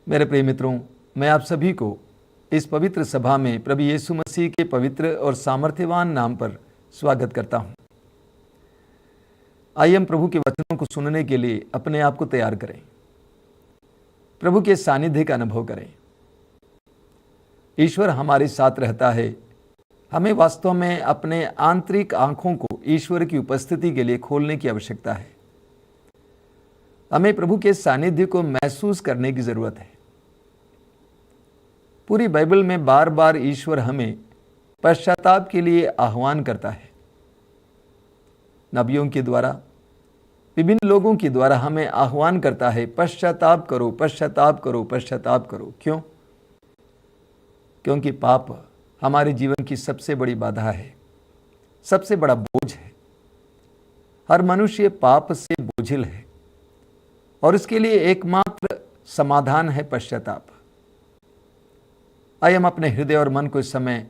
मेरे प्रिय मित्रों, मैं आप सभी को इस पवित्र सभा में प्रभु यीशु मसीह के पवित्र और सामर्थ्यवान नाम पर स्वागत करता हूं। आइए हम प्रभु के वचनों को सुनने के लिए अपने आप को तैयार करें, प्रभु के सानिध्य का अनुभव करें। ईश्वर हमारे साथ रहता है। हमें वास्तव में अपने आंतरिक आंखों को ईश्वर की उपस्थिति के लिए खोलने की आवश्यकता है। हमें प्रभु के सानिध्य को महसूस करने की जरूरत है। पूरी बाइबल में बार बार ईश्वर हमें पश्चाताप के लिए आह्वान करता है। नबियों के द्वारा, विभिन्न लोगों के द्वारा हमें आह्वान करता है, पश्चाताप करो, पश्चाताप करो, पश्चाताप करो। क्यों? क्योंकि पाप हमारे जीवन की सबसे बड़ी बाधा है, सबसे बड़ा बोझ है। हर मनुष्य पाप से बोझिल है और इसके लिए एकमात्र समाधान है पश्चाताप। आइए हम अपने हृदय और मन को इस समय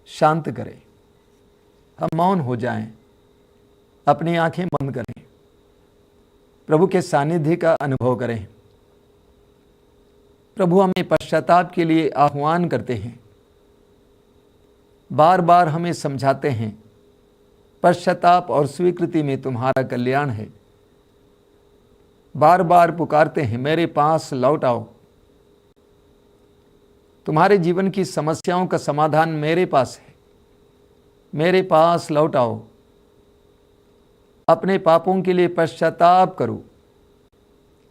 शांत करें। हम मौन हो जाएं, अपनी आंखें बंद करें, प्रभु के सानिध्य का अनुभव करें। प्रभु हमें पश्चाताप के लिए आह्वान करते हैं, बार बार हमें समझाते हैं, पश्चाताप और स्वीकृति में तुम्हारा कल्याण है। बार बार पुकारते हैं, मेरे पास लौट आओ। तुम्हारे जीवन की समस्याओं का समाधान मेरे पास है, मेरे पास लौट आओ। अपने पापों के लिए पश्चाताप करो।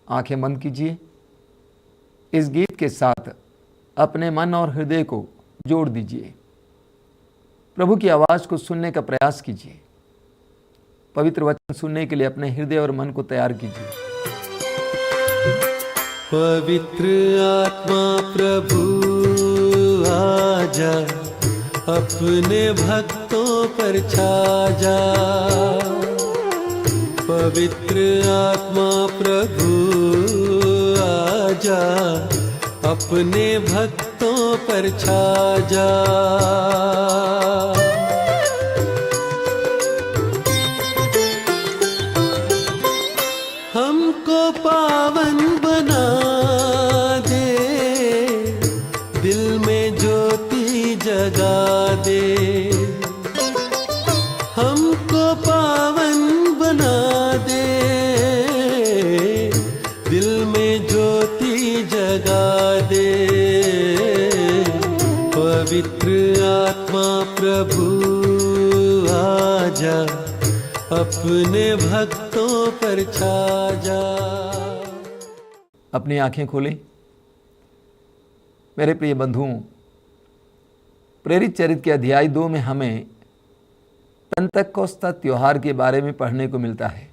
आंखें बंद कीजिए। इस गीत के साथ अपने मन और हृदय को जोड़ दीजिए। प्रभु की आवाज को सुनने का प्रयास कीजिए। पवित्र वचन सुनने के लिए अपने हृदय और मन को तैयार कीजिए। पवित्र आत्मा प्रभु आजा, अपने भक्तों पर छा जा। पवित्र आत्मा प्रभु आजा, अपने भक्तों पर छा जा। हमको पावन बना दे, दिल में ज्योति जगा दे। हमको पावन बना दे, दिल में ज्योति जगा दे। पवित्र आत्मा प्रभु आजा, अपने भक्तों पर छा जा। अपनी आंखें खोलें। मेरे प्रिय बंधुओं, प्रेरित चरित्र के अध्याय 2 में हमें पेंतकोस्ता त्योहार के बारे में पढ़ने को मिलता है।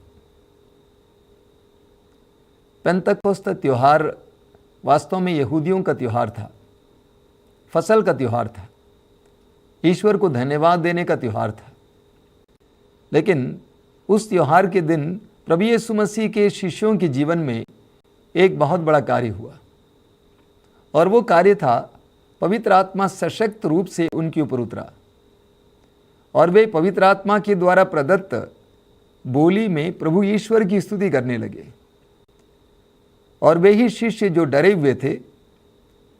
पेंतकोस्ता त्योहार वास्तव में यहूदियों का त्योहार था, फसल का त्योहार था, ईश्वर को धन्यवाद देने का त्योहार था। लेकिन उस त्योहार के दिन प्रभु यीशु मसीह के शिष्यों के जीवन में एक बहुत बड़ा कार्य हुआ, और वो कार्य था पवित्र आत्मा सशक्त रूप से उनके ऊपर उतरा और वे पवित्र आत्मा के द्वारा प्रदत्त बोली में प्रभु ईश्वर की स्तुति करने लगे। और वे ही शिष्य जो डरे हुए थे,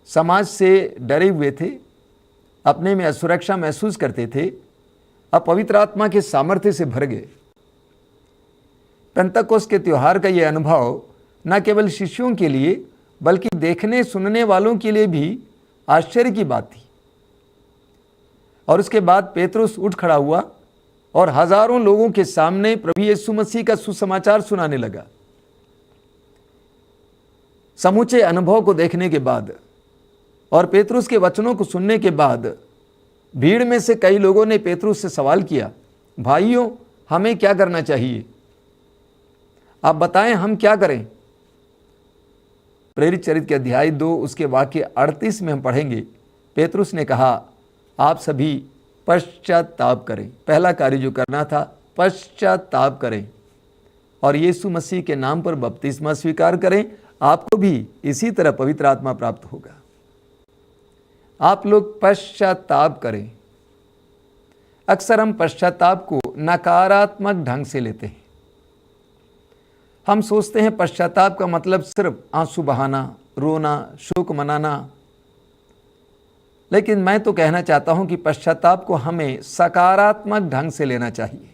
समाज से डरे हुए थे, अपने में असुरक्षा महसूस करते थे, अब पवित्र आत्मा के सामर्थ्य से भर गए। पेंतकोस्त के त्योहार का यह अनुभव न केवल शिष्यों के लिए बल्कि देखने सुनने वालों के लिए भी आश्चर्य की बात थी। और उसके बाद पेतरुस उठ खड़ा हुआ और हजारों लोगों के सामने प्रभु यीशु मसीह का सुसमाचार सुनाने लगा। समूचे अनुभव को देखने के बाद और पेतरुस के वचनों को सुनने के बाद भीड़ में से कई लोगों ने पेतरुस से सवाल किया, भाइयों, हमें क्या करना चाहिए? आप बताएं, हम क्या करें? प्रेरित चरित्र के अध्याय 2 उसके वाक्य 38 में हम पढ़ेंगे। पेतरुस ने कहा, आप सभी पश्चाताप करें। पहला कार्य जो करना था, पश्चाताप करें और यीशु मसीह के नाम पर बपतिस्मा स्वीकार करें। आपको भी इसी तरह पवित्र आत्मा प्राप्त होगा। आप लोग पश्चाताप करें। अक्सर हम पश्चाताप को नकारात्मक ढंग से लेते हैं। हम सोचते हैं पश्चाताप का मतलब सिर्फ आंसू बहाना, रोना, शोक मनाना। लेकिन मैं तो कहना चाहता हूं कि पश्चाताप को हमें सकारात्मक ढंग से लेना चाहिए।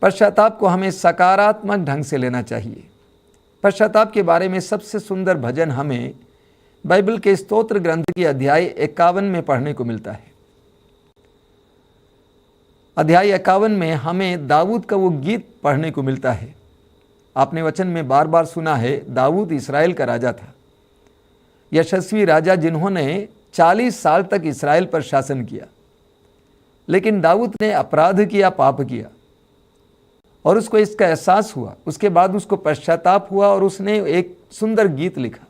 पश्चाताप को हमें सकारात्मक ढंग से लेना चाहिए। पश्चाताप के बारे में सबसे सुंदर भजन हमें बाइबल के स्तोत्र ग्रंथ की अध्याय 51 में पढ़ने को मिलता है। अध्याय 51 में हमें दाऊद का वो गीत पढ़ने को मिलता है। आपने वचन में बार बार सुना है, दाऊद इस्राएल का राजा था, यशस्वी राजा जिन्होंने 40 साल तक इस्राएल पर शासन किया। लेकिन दाऊद ने अपराध किया, पाप किया, और उसको इसका एहसास हुआ। उसके बाद उसको पश्चाताप हुआ और उसने एक सुंदर गीत लिखा,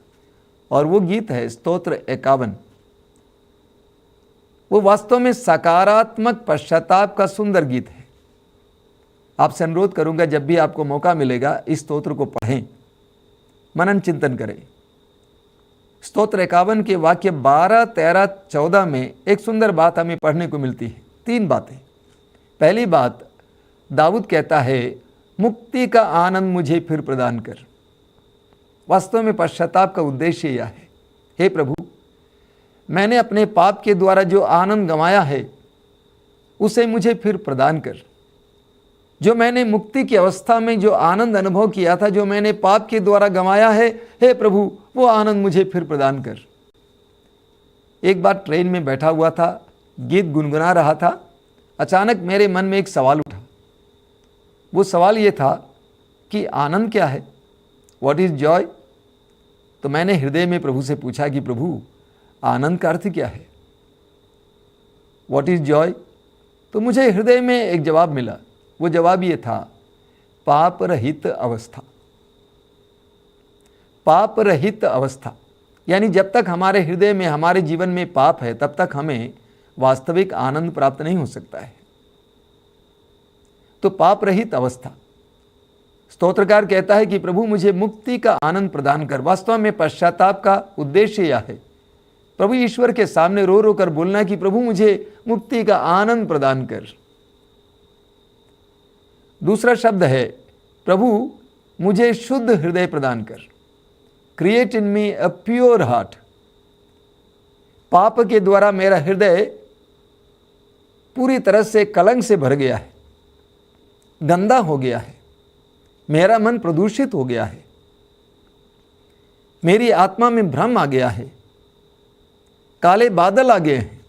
और वो गीत है स्तोत्र 51। वो वास्तव में सकारात्मक पश्चाताप का सुंदर गीत है। आपसे अनुरोध करूंगा, जब भी आपको मौका मिलेगा इस स्तोत्र को पढ़ें, मनन चिंतन करें। स्तोत्र 51 के वाक्य 12, 13, 14 में एक सुंदर बात हमें पढ़ने को मिलती है। 3 बातें। पहली बात, दाऊद कहता है, मुक्ति का आनंद मुझे फिर प्रदान कर। वास्तव में पश्चाताप का उद्देश्य यह है, हे प्रभु, मैंने अपने पाप के द्वारा जो आनंद गंवाया है उसे मुझे फिर प्रदान कर। जो मैंने मुक्ति की अवस्था में जो आनंद अनुभव किया था, जो मैंने पाप के द्वारा गंवाया है, हे प्रभु, वो आनंद मुझे फिर प्रदान कर। एक बार ट्रेन में बैठा हुआ था, गीत गुनगुना रहा था। अचानक मेरे मन में एक सवाल उठा। वो सवाल ये था कि आनंद क्या है, व्हाट इज जॉय। तो मैंने हृदय में प्रभु से पूछा कि प्रभु, आनंद का अर्थ क्या है, व्हाट इज जॉय। तो मुझे हृदय में एक जवाब मिला। वो जवाब ये था, पाप रहित अवस्था। पाप रहित अवस्था, यानी जब तक हमारे हृदय में, हमारे जीवन में पाप है, तब तक हमें वास्तविक आनंद प्राप्त नहीं हो सकता है। तो पाप रहित अवस्था। स्तोत्रकार कहता है कि प्रभु, मुझे मुक्ति का आनंद प्रदान कर। वास्तव में पश्चाताप का उद्देश्य यह है, प्रभु ईश्वर के सामने रो रो कर बोलना कि प्रभु, मुझे मुक्ति का आनंद प्रदान कर। दूसरा शब्द है, प्रभु मुझे शुद्ध हृदय प्रदान कर। Create in me a pure heart. पाप के द्वारा मेरा हृदय पूरी तरह से कलंक से भर गया है, गंदा हो गया है, मेरा मन प्रदूषित हो गया है, मेरी आत्मा में भ्रम आ गया है, काले बादल आ गए हैं,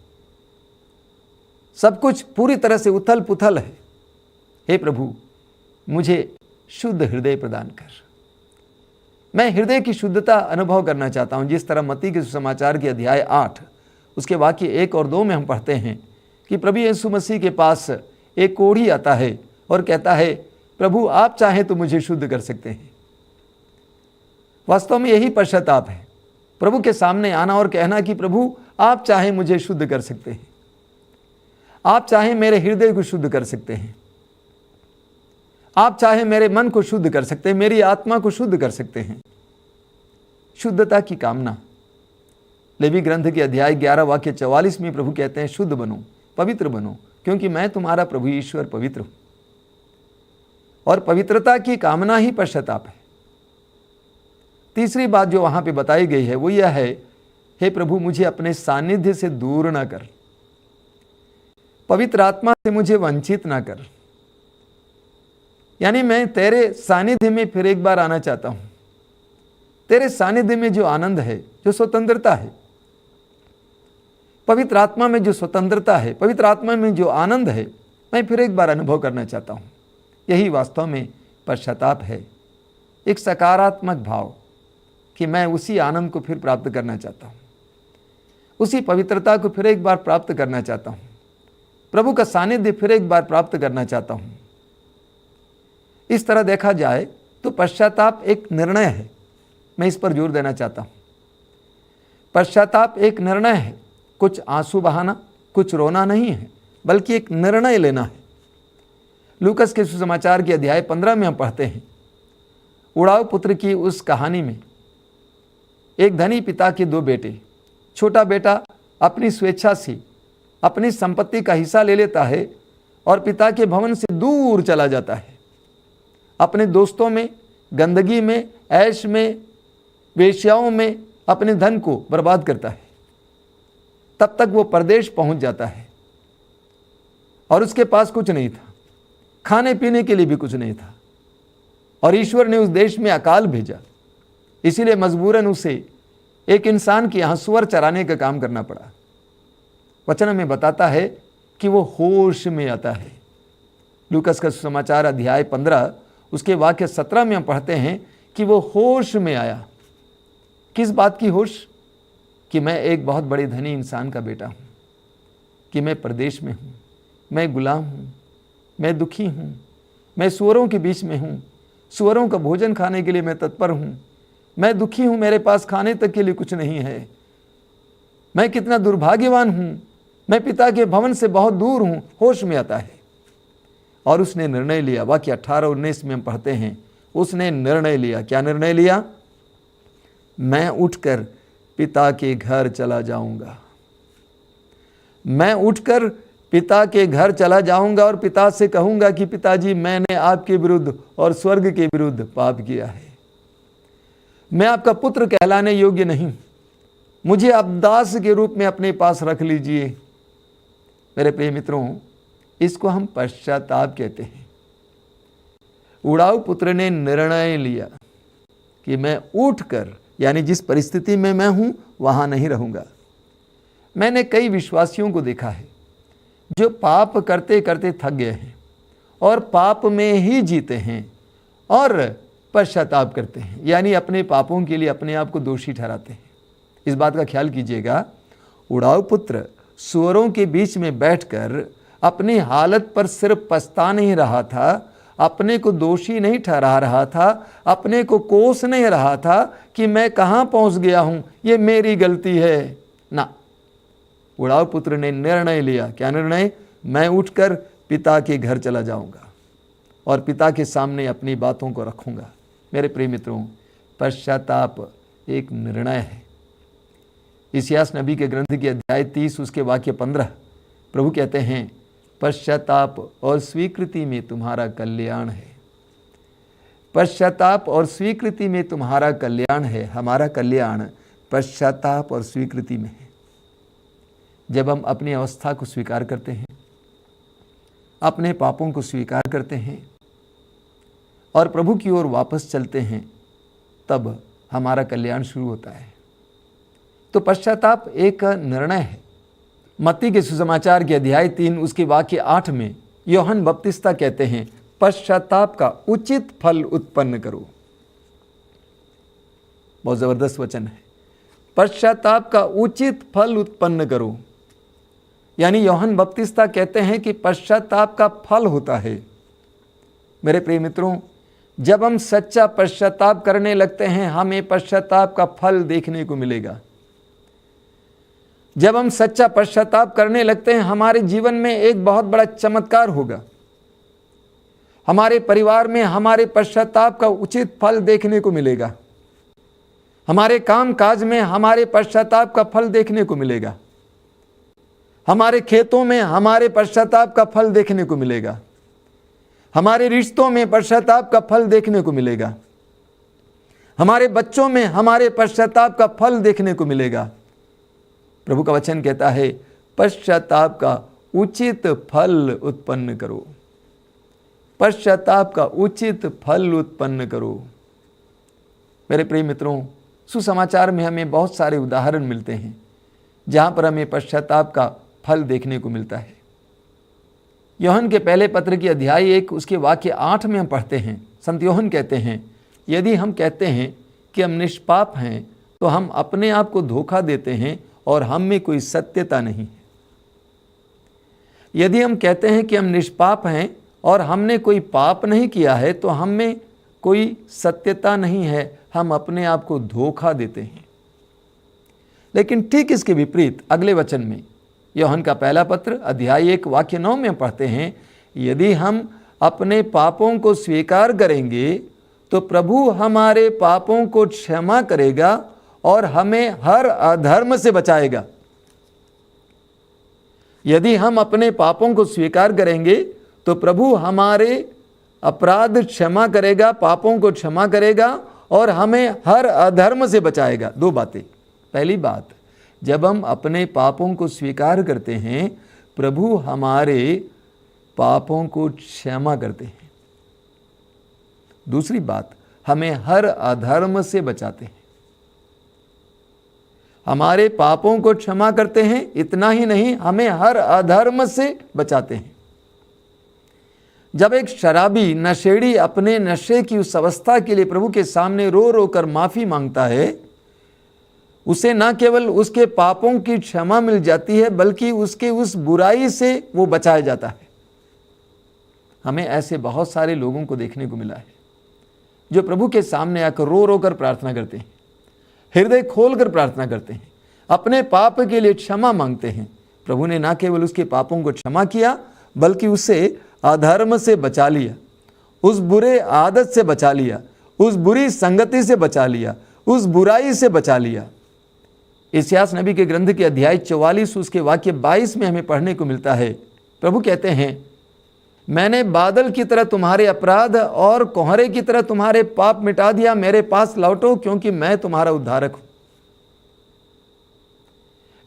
सब कुछ पूरी तरह से उथल पुथल है। हे प्रभु, मुझे शुद्ध हृदय प्रदान कर। मैं हृदय की शुद्धता अनुभव करना चाहता हूं। जिस तरह मत्ती के सुसमाचार के अध्याय 8 उसके वाक्य 1 और 2 में हम पढ़ते हैं कि प्रभु यीशु मसीह के पास एक कोढ़ी आता है और कहता है, प्रभु आप चाहें तो मुझे शुद्ध कर सकते हैं। वास्तव में यही पश्चाताप है, प्रभु के सामने आना और कहना कि प्रभु आप चाहें मुझे शुद्ध कर सकते हैं, आप चाहें मेरे हृदय को शुद्ध कर सकते हैं, आप चाहे मेरे मन को शुद्ध कर सकते हैं, मेरी आत्मा को शुद्ध कर सकते हैं। शुद्धता की कामना। लेवी ग्रंथ के अध्याय 11 वाक्य 44 में प्रभु कहते हैं, शुद्ध बनो, पवित्र बनो, क्योंकि मैं तुम्हारा प्रभु ईश्वर पवित्र हूं। और पवित्रता की कामना ही पश्चाताप है। तीसरी बात जो वहां पे बताई गई है वो यह है, हे प्रभु मुझे अपने सानिध्य से दूर ना कर, पवित्र आत्मा से मुझे वंचित ना कर। यानी मैं तेरे सानिध्य में फिर एक बार आना चाहता हूं। तेरे सानिध्य में जो आनंद है, जो स्वतंत्रता है, पवित्र आत्मा में जो स्वतंत्रता है, पवित्र आत्मा में जो आनंद है, मैं फिर एक बार अनुभव करना चाहता हूं। यही वास्तव में पश्चाताप है, एक सकारात्मक भाव कि मैं उसी आनंद को फिर प्राप्त करना चाहता हूं, उसी पवित्रता को फिर एक बार प्राप्त करना चाहता हूं, प्रभु का सानिध्य फिर एक बार प्राप्त करना चाहता हूं। इस तरह देखा जाए तो पश्चाताप एक निर्णय है। मैं इस पर जोर देना चाहता हूं। पश्चाताप एक निर्णय है। कुछ आंसू बहाना, कुछ रोना नहीं है, बल्कि एक निर्णय लेना है। लूकस के सुसमाचार के अध्याय 15 में हम पढ़ते हैं, उड़ाऊ पुत्र की उस कहानी में एक धनी पिता के 2 बेटे। छोटा बेटा अपनी स्वेच्छा से अपनी संपत्ति का हिस्सा ले लेता है और पिता के भवन से दूर चला जाता है। अपने दोस्तों में, गंदगी में, ऐश में, वेश्याओं में अपने धन को बर्बाद करता है, तब तक वो परदेश पहुंच जाता है और उसके पास कुछ नहीं था, खाने पीने के लिए भी कुछ नहीं था, और ईश्वर ने उस देश में अकाल भेजा। इसीलिए मजबूरन उसे एक इंसान के यहाँ सुअर चराने का काम करना पड़ा। वचन में बताता है कि वो होश में आता है। लूकस का समाचार अध्याय 15 उसके वाक्य 17 में हम पढ़ते हैं कि वो होश में आया। किस बात की होश? कि मैं एक बहुत बड़े धनी इंसान का बेटा हूँ, कि मैं प्रदेश में हूँ, मैं गुलाम हूँ, मैं दुखी हूँ, मैं सुअरों के बीच में हूँ, सुअरों का भोजन खाने के लिए मैं तत्पर हूँ, मैं दुखी हूँ, मेरे पास खाने तक के लिए कुछ नहीं है, मैं कितना दुर्भाग्यवान हूँ, मैं पिता के भवन से बहुत दूर हूँ। होश में आता है और उसने निर्णय लिया। वाक्य 18-19 में हम पढ़ते हैं, उसने निर्णय लिया। क्या निर्णय लिया? मैं उठकर पिता के घर चला जाऊंगा, मैं उठकर पिता के घर चला जाऊंगा और पिता से कहूंगा कि पिताजी, मैंने आपके विरुद्ध और स्वर्ग के विरुद्ध पाप किया है, मैं आपका पुत्र कहलाने योग्य नहीं, मुझे आप दास के रूप में अपने पास रख लीजिए। मेरे प्रिय मित्रों, इसको हम पश्चाताप कहते हैं। उड़ाऊ पुत्र ने निर्णय लिया कि मैं उठकर, यानी जिस परिस्थिति में मैं हूं वहां नहीं रहूंगा। मैंने कई विश्वासियों को देखा है जो पाप करते करते थक गए हैं और पाप में ही जीते हैं और पश्चाताप करते हैं, यानी अपने पापों के लिए अपने आप को दोषी ठहराते हैं। इस बात का ख्याल कीजिएगा, उड़ाऊ पुत्र सुअरों के बीच में बैठकर अपनी हालत पर सिर्फ पछता नहीं रहा था, अपने को दोषी नहीं ठहरा रहा था, अपने को कोस नहीं रहा था कि मैं कहाँ पहुँच गया हूँ, ये मेरी गलती है ना। उड़ाऊ पुत्र ने निर्णय लिया। क्या निर्णय? मैं उठकर पिता के घर चला जाऊंगा और पिता के सामने अपनी बातों को रखूंगा। मेरे प्रिय मित्रों, पश्चाताप एक निर्णय है। इसियास नबी के ग्रंथ के अध्याय 30 उसके वाक्य 15 प्रभु कहते हैं, पश्चाताप और स्वीकृति में तुम्हारा कल्याण है। पश्चाताप और स्वीकृति में तुम्हारा कल्याण है। हमारा कल्याण पश्चाताप और स्वीकृति में है। जब हम अपनी अवस्था को स्वीकार करते हैं, अपने पापों को स्वीकार करते हैं और प्रभु की ओर वापस चलते हैं, तब हमारा कल्याण शुरू होता है। तो पश्चाताप एक निर्णय है। मत्ती के सुसमाचार के अध्याय 3 उसके वाक्य 8 में यूहन्ना बपतिस्ता कहते हैं, पश्चाताप का उचित फल उत्पन्न करो। बहुत जबरदस्त वचन है। पश्चाताप का उचित फल उत्पन्न करो, यानी यूहन्ना बपतिस्ता कहते हैं कि पश्चाताप का फल होता है। मेरे प्रिय मित्रों, जब हम सच्चा पश्चाताप करने लगते हैं, हमें पश्चाताप का फल देखने को मिलेगा। जब हम सच्चा पश्चाताप करने लगते हैं, हमारे जीवन में एक बहुत बड़ा चमत्कार होगा। हमारे परिवार में हमारे पश्चाताप का उचित फल देखने को मिलेगा। हमारे काम काज में हमारे पश्चाताप का फल देखने को मिलेगा। हमारे खेतों में हमारे पश्चाताप का फल देखने को मिलेगा। हमारे रिश्तों में पश्चाताप का फल देखने को मिलेगा। हमारे बच्चों में हमारे पश्चाताप का फल देखने को मिलेगा। प्रभु का वचन कहता है, पश्चाताप का उचित फल उत्पन्न करो। पश्चाताप का उचित फल उत्पन्न करो। मेरे प्रिय मित्रों, सुसमाचार में हमें बहुत सारे उदाहरण मिलते हैं जहां पर हमें पश्चाताप का फल देखने को मिलता है। यूहन्ना के पहले पत्र की अध्याय 1 उसके वाक्य 8 में हम पढ़ते हैं, संत यूहन्ना कहते हैं, यदि हम कहते हैं कि हम निष्पाप हैं तो हम अपने आप को धोखा देते हैं और हम में कोई सत्यता नहीं है। यदि हम कहते हैं कि हम निष्पाप हैं और हमने कोई पाप नहीं किया है तो हम में कोई सत्यता नहीं है, हम अपने आप को धोखा देते हैं। लेकिन ठीक इसके विपरीत अगले वचन में यूहन्ना का पहला पत्र अध्याय 1 वाक्य 9 में पढ़ते हैं, यदि हम अपने पापों को स्वीकार करेंगे तो प्रभु हमारे पापों को क्षमा करेगा और हमें हर अधर्म से बचाएगा। यदि हम अपने पापों को स्वीकार करेंगे तो प्रभु हमारे अपराध क्षमा करेगा, पापों को क्षमा करेगा और हमें हर अधर्म से बचाएगा। दो बातें। पहली बात, जब हम अपने पापों को स्वीकार करते हैं, प्रभु हमारे पापों को क्षमा करते हैं। दूसरी बात, हमें हर अधर्म से बचाते हैं। हमारे पापों को क्षमा करते हैं, इतना ही नहीं, हमें हर अधर्म से बचाते हैं। जब एक शराबी नशेड़ी अपने नशे की उस अवस्था के लिए प्रभु के सामने रो रो कर माफी मांगता है, उसे न केवल उसके पापों की क्षमा मिल जाती है, बल्कि उसके उस बुराई से वो बचाया जाता है। हमें ऐसे बहुत सारे लोगों को देखने को मिला है जो प्रभु के सामने आकर रो रो कर प्रार्थना करते हैं, हृदय खोलकर प्रार्थना करते हैं, अपने पाप के लिए क्षमा मांगते हैं। प्रभु ने न केवल उसके पापों को क्षमा किया, बल्कि उसे अधर्म से बचा लिया, उस बुरे आदत से बचा लिया, उस बुरी संगति से बचा लिया, उस बुराई से बचा लिया। इस्यास नबी के ग्रंथ के अध्याय 44 उसके वाक्य 22 में हमें पढ़ने को मिलता है। प्रभु कहते हैं, मैंने बादल की तरह तुम्हारे अपराध और कोहरे की तरह तुम्हारे पाप मिटा दिया। मेरे पास लौटो, क्योंकि मैं तुम्हारा उद्धारक हूं।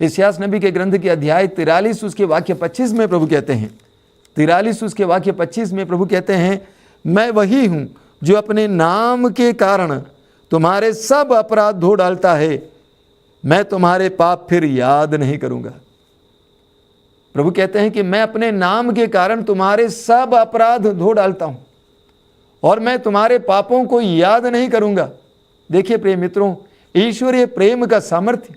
इस्यास नबी के ग्रंथ के अध्याय 43 उसके वाक्य 25 में प्रभु कहते हैं, 43 उसके वाक्य 25 में प्रभु कहते हैं, मैं वही हूं जो अपने नाम के कारण तुम्हारे सब अपराध धो डालता है। मैं तुम्हारे पाप फिर याद नहीं करूंगा। प्रभु कहते हैं कि मैं अपने नाम के कारण तुम्हारे सब अपराध धो डालता हूं और मैं तुम्हारे पापों को याद नहीं करूंगा। देखिए प्रिय मित्रों, ईश्वरीय प्रेम का सामर्थ्य,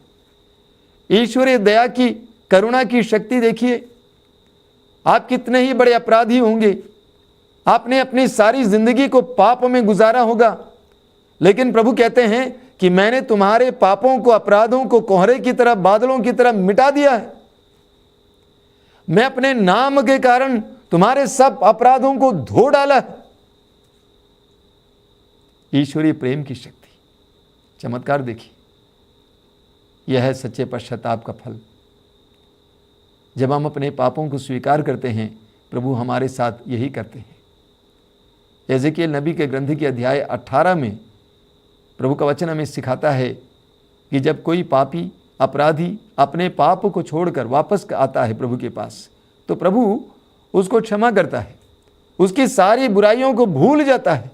ईश्वरीय दया की, करुणा की शक्ति देखिए। आप कितने ही बड़े अपराधी होंगे, आपने अपनी सारी जिंदगी को पाप में गुजारा होगा, लेकिन प्रभु कहते हैं कि मैंने तुम्हारे पापों को, अपराधों को कोहरे की तरह, बादलों की तरह मिटा दिया है। मैं अपने नाम के कारण तुम्हारे सब अपराधों को धो डाला है। ईश्वरीय प्रेम की शक्ति, चमत्कार देखिए। यह है सच्चे पश्चाताप का फल। जब हम अपने पापों को स्वीकार करते हैं, प्रभु हमारे साथ यही करते हैं। एजेकिएल नबी के ग्रंथ के अध्याय 18 में प्रभु का वचन हमें सिखाता है कि जब कोई पापी, अपराधी अपने पाप को छोड़कर वापस आता है प्रभु के पास, तो प्रभु उसको क्षमा करता है, उसकी सारी बुराइयों को भूल जाता है।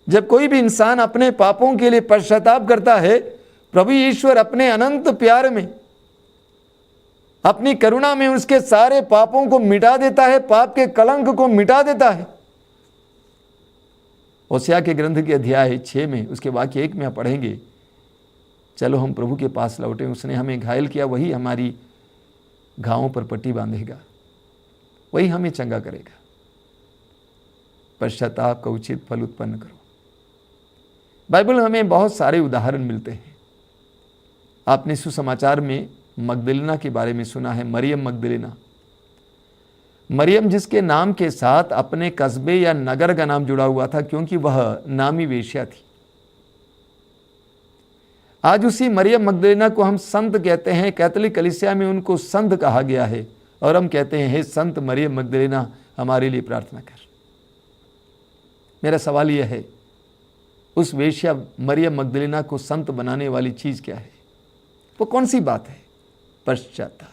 जब कोई भी इंसान अपने पापों के लिए पश्चाताप करता है, प्रभु ईश्वर अपने अनंत प्यार में, अपनी करुणा में उसके सारे पापों को मिटा देता है, पाप के कलंक को मिटा देता है। होशिया के ग्रंथ के अध्याय 6 में उसके वाक्य 1 में पढ़ेंगे, चलो हम प्रभु के पास लौटें, उसने हमें घायल किया, वही हमारी घावों पर पट्टी बांधेगा, वही हमें चंगा करेगा। पश्चाताप का उचित फल उत्पन्न करो। बाइबल में हमें बहुत सारे उदाहरण मिलते हैं। आपने सुसमाचार में मगदलीना के बारे में सुना है, मरियम मगदलीना। मरियम जिसके नाम के साथ अपने कस्बे या नगर का नाम जुड़ा हुआ था, क्योंकि वह नामी वेश्या थी। आज उसी मरियम मगदलीना को हम संत कहते हैं। कैथोलिक कलीसिया में उनको संत कहा गया है और हम कहते हैं, हे संत मरियम मगदलीना, हमारे लिए प्रार्थना कर। मेरा सवाल यह है, उस वेश्या मरियम मगदलीना को संत बनाने वाली चीज क्या है? वो कौन सी बात है? पश्चाताप।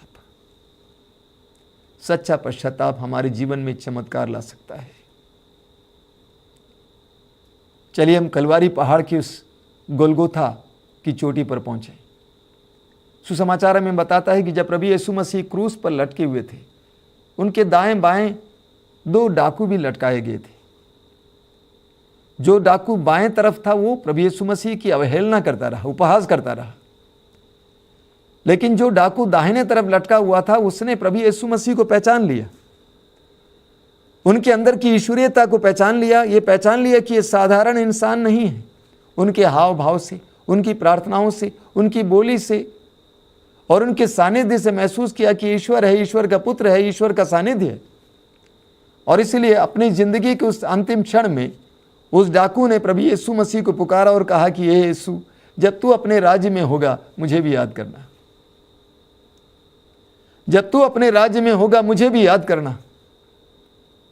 सच्चा पश्चाताप हमारे जीवन में चमत्कार ला सकता है। चलिए हम कलवारी पहाड़ की उस गोलगोथा की चोटी पर पहुंचे। सुसमाचार में बताता है कि जब प्रभु यीशु मसीह क्रूस पर लटके हुए थे, उनके दाएं बाएं 2 डाकू भी लटकाए गए थे। जो डाकू बाएं तरफ था वो प्रभु यीशु मसीह की अवहेलना करता रहा, उपहास करता रहा, लेकिन जो डाकू दाहिने तरफ लटका हुआ था उसने प्रभु यीशु मसीह को पहचान लिया, उनके अंदर की ईश्वरीयता को पहचान लिया। ये पहचान लिया कि ये साधारण इंसान नहीं है। उनके हाव भाव से, उनकी प्रार्थनाओं से, उनकी बोली से और उनके सानिध्य से महसूस किया कि ईश्वर है, ईश्वर का पुत्र है, ईश्वर का सानिध्य है। और इसलिए अपनी जिंदगी के उस अंतिम क्षण में उस डाकू ने प्रभु यीशु मसीह को पुकारा और कहा कि हे यीशु, जब तू अपने राज्य में होगा मुझे भी याद करना। जब तू अपने राज्य में होगा मुझे भी याद करना।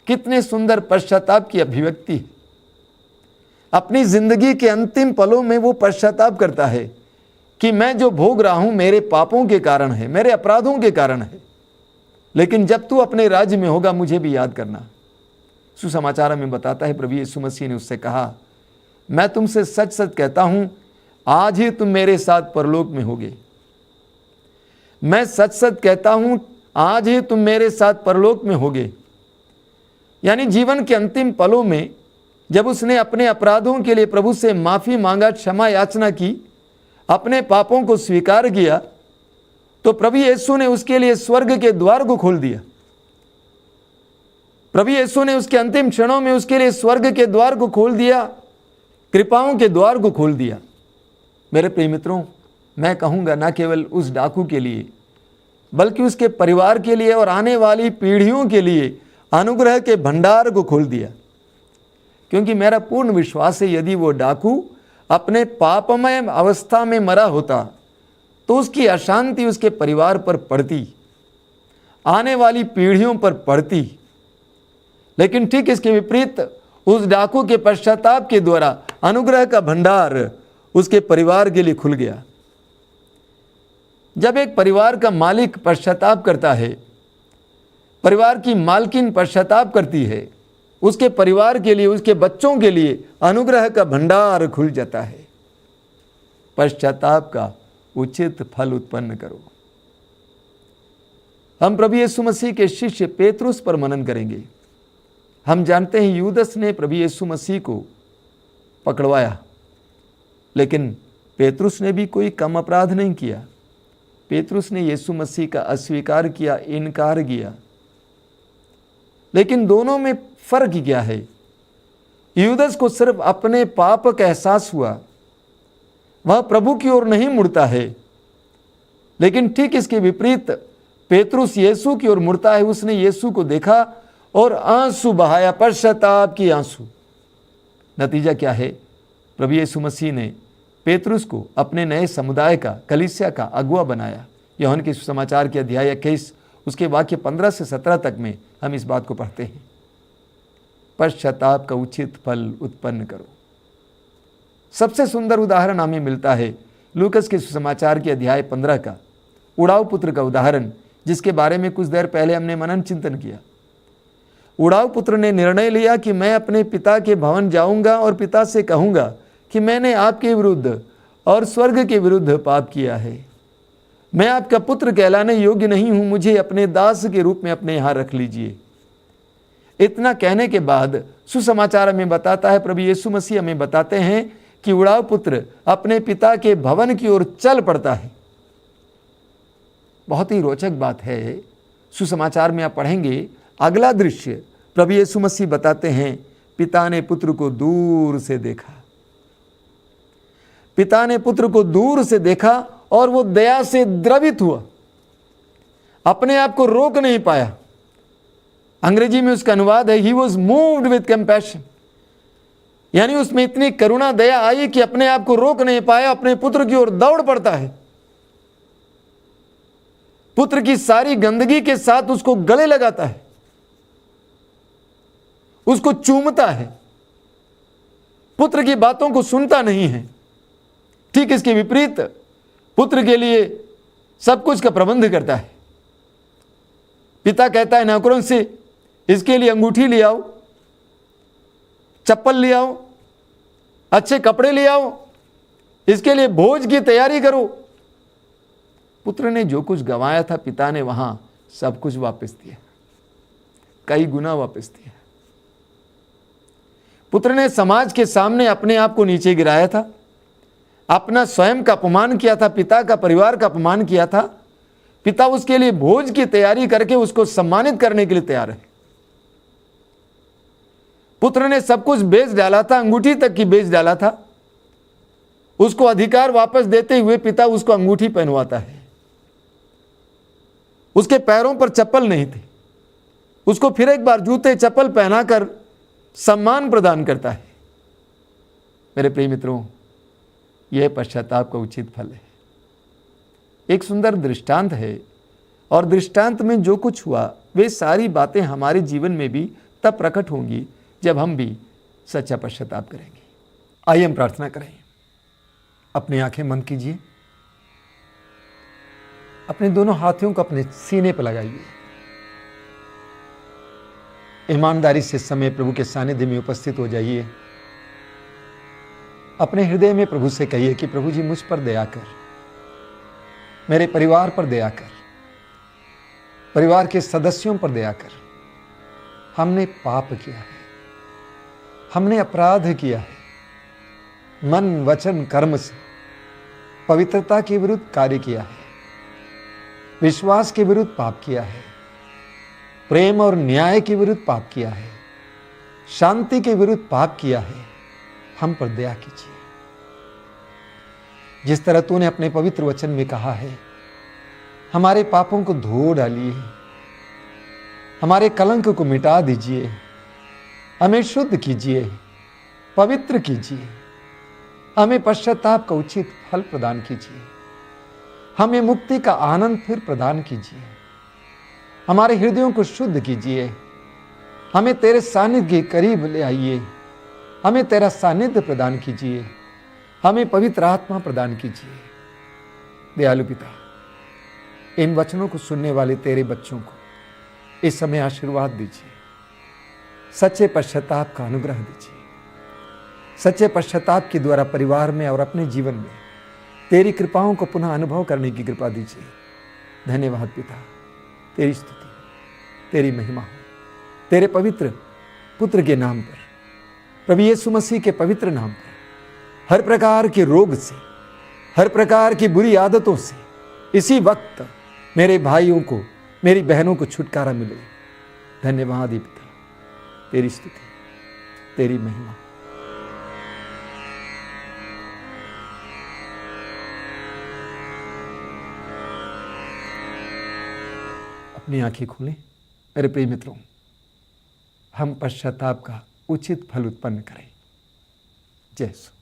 कितने सुंदर पश्चाताप की अभिव्यक्ति है। अपनी जिंदगी के अंतिम पलों में वो पश्चाताप करता है कि मैं जो भोग रहा हूं मेरे पापों के कारण है, मेरे अपराधों के कारण है, लेकिन जब तू अपने राज्य में होगा मुझे भी याद करना। सुसमाचार में बताता है प्रभु यीशु मसीह ने उससे कहा, मैं तुमसे सच सच कहता हूं आज ही तुम मेरे साथ परलोक में होगे। मैं सच सच कहता हूं आज ही तुम मेरे साथ परलोक में होगे। यानी जीवन के अंतिम पलों में जब उसने अपने अपराधों के लिए प्रभु से माफी मांगा, क्षमा याचना की, अपने पापों को स्वीकार किया, तो प्रभु यीशु ने उसके लिए स्वर्ग के द्वार को खोल दिया। प्रभु यीशु ने उसके अंतिम क्षणों में उसके लिए स्वर्ग के द्वार को खोल दिया, कृपाओं के द्वार को खोल दिया। मेरे प्रिय मित्रों, मैं कहूँगा न केवल उस डाकू के लिए बल्कि उसके परिवार के लिए और आने वाली पीढ़ियों के लिए अनुग्रह के भंडार को खोल दिया। क्योंकि मेरा पूर्ण विश्वास है यदि वो डाकू अपने पापमय अवस्था में मरा होता तो उसकी अशांति उसके परिवार पर पड़ती, आने वाली पीढ़ियों पर पड़ती। लेकिन ठीक इसके विपरीत उस डाकू के पश्चाताप के द्वारा अनुग्रह का भंडार उसके परिवार के लिए खुल गया। जब एक परिवार का मालिक पश्चाताप करता है, परिवार की मालकिन पश्चाताप करती है, उसके परिवार के लिए, उसके बच्चों के लिए अनुग्रह का भंडार खुल जाता है। पश्चाताप का उचित फल उत्पन्न करो। हम प्रभु यीशु मसीह के शिष्य पेतरुस पर मनन करेंगे। हम जानते हैं यूदस ने प्रभु यीशु मसीह को पकड़वाया, लेकिन पेतरुस ने भी कोई कम अपराध नहीं किया। पेतरुस ने यीशु मसीह का अस्वीकार किया, इनकार किया। लेकिन दोनों में फर्क क्या है? यूदस को सिर्फ अपने पाप का एहसास हुआ, वह प्रभु की ओर नहीं मुड़ता है। लेकिन ठीक इसके विपरीत पेतरुस यीशु की ओर मुड़ता है। उसने यीशु को देखा और आंसू बहाया, पश्चाताप की आंसू। नतीजा क्या है? प्रभु यीशु मसीह ने पेतरुस को अपने नए समुदाय का, कलीसिया का अगुआ बनाया। यूहन्ना के सुसमाचार के अध्याय 21 उसके वाक्य 15 से 17 तक में हम इस बात को पढ़ते हैं। पश्चाताप का उचित फल उत्पन्न करो। सबसे सुंदर उदाहरण हमें मिलता है लूकस के सुसमाचार के अध्याय 15 का, उड़ाऊ पुत्र का उदाहरण, जिसके बारे में कुछ देर पहले हमने मनन चिंतन किया। उड़ाऊ पुत्र ने निर्णय लिया कि मैं अपने पिता के भवन जाऊंगा और पिता से कहूंगा कि मैंने आपके विरुद्ध और स्वर्ग के विरुद्ध पाप किया है। मैं आपका पुत्र कहलाने योग्य नहीं हूं, मुझे अपने दास के रूप में अपने यहां रख लीजिए। इतना कहने के बाद सुसमाचार में बताता है, प्रभु यीशु मसीह हमें बताते हैं कि उड़ाऊ पुत्र अपने पिता के भवन की ओर चल पड़ता है। बहुत ही रोचक बात है। सुसमाचार में आप पढ़ेंगे अगला दृश्य, प्रभु यीशु मसीह बताते हैं, पिता ने पुत्र को दूर से देखा। पिता ने पुत्र को दूर से देखा और वो दया से द्रवित हुआ, अपने आप को रोक नहीं पाया। अंग्रेजी में उसका अनुवाद है, he was moved with compassion. यानी उसमें इतनी करुणा दया आई कि अपने आप को रोक नहीं पाया, अपने पुत्र की ओर दौड़ पड़ता है। पुत्र की सारी गंदगी के साथ उसको गले लगाता है, उसको चूमता है, पुत्र की बातों को सुनता नहीं है। ठीक इसके विपरीत पुत्र के लिए सब कुछ का प्रबंध करता है। पिता कहता है नौकरों से, इसके लिए अंगूठी ले आओ, चप्पल ले आओ, अच्छे कपड़े ले आओ, इसके लिए भोज की तैयारी करो। पुत्र ने जो कुछ गंवाया था, पिता ने वहां सब कुछ वापस दिया, कई गुना वापस दिया। पुत्र ने समाज के सामने अपने आप को नीचे गिराया था, अपना स्वयं का अपमान किया था, पिता का, परिवार का अपमान किया था। पिता उसके लिए भोज की तैयारी करके उसको सम्मानित करने के लिए तैयार है। पुत्र ने सब कुछ बेच डाला था, अंगूठी तक की बेच डाला था। उसको अधिकार वापस देते हुए पिता उसको अंगूठी पहनवाता है। उसके पैरों पर चप्पल नहीं थी, उसको फिर एक बार जूते चप्पल पहनाकर सम्मान प्रदान करता है। मेरे प्रिय मित्रों, यह पश्चाताप का उचित फल है। एक सुंदर दृष्टांत है, और दृष्टांत में जो कुछ हुआ वे सारी बातें हमारे जीवन में भी तब प्रकट होंगी जब हम भी सच्चा पश्चाताप करेंगे। आइए हम प्रार्थना करें। अपनी आंखें बंद कीजिए, अपने दोनों हाथों को अपने सीने पर लगाइए। ईमानदारी से समय प्रभु के सानिध्य में उपस्थित हो जाइए। अपने हृदय में प्रभु से कहिए कि प्रभु जी मुझ पर दया कर, मेरे परिवार पर दया कर, परिवार के सदस्यों पर दया कर। हमने पाप किया है, हमने अपराध किया है, मन वचन कर्म से पवित्रता के विरुद्ध कार्य किया है, विश्वास के विरुद्ध पाप किया है, प्रेम और न्याय के विरुद्ध पाप किया है, शांति के विरुद्ध पाप किया है। हम पर दया कीजिए। जिस तरह तूने अपने पवित्र वचन में कहा है, हमारे पापों को धो डालिए, हमारे कलंक को मिटा दीजिए, हमें शुद्ध कीजिए, पवित्र कीजिए, हमें पश्चाताप का उचित फल प्रदान कीजिए, हमें मुक्ति का आनंद फिर प्रदान कीजिए, हमारे हृदयों को शुद्ध कीजिए, हमें तेरे सानिध्य के करीब ले आइए, हमें तेरा सानिध्य प्रदान कीजिए, हमें पवित्र आत्मा प्रदान कीजिए। दयालु पिता, इन वचनों को सुनने वाले तेरे बच्चों को इस समय आशीर्वाद दीजिए, सच्चे पश्चाताप का अनुग्रह दीजिए, सच्चे पश्चाताप के द्वारा परिवार में और अपने जीवन में तेरी कृपाओं को पुनः अनुभव करने की कृपा दीजिए। धन्यवाद पिता, तेरी स्तुति, तेरी महिमा हो तेरे पवित्र पुत्र के नाम पर, प्रभु यीशु मसीह के पवित्र नाम पर। हर प्रकार के रोग से, हर प्रकार की बुरी आदतों से इसी वक्त मेरे भाइयों को, मेरी बहनों को छुटकारा मिले। धन्यवाद पिता, तेरी स्तुति, तेरी महिमा। अपनी आंखें खोलें मेरे प्रिय मित्रों। हम पश्चाताप का उचित फल उत्पन्न करें। जय यीशु।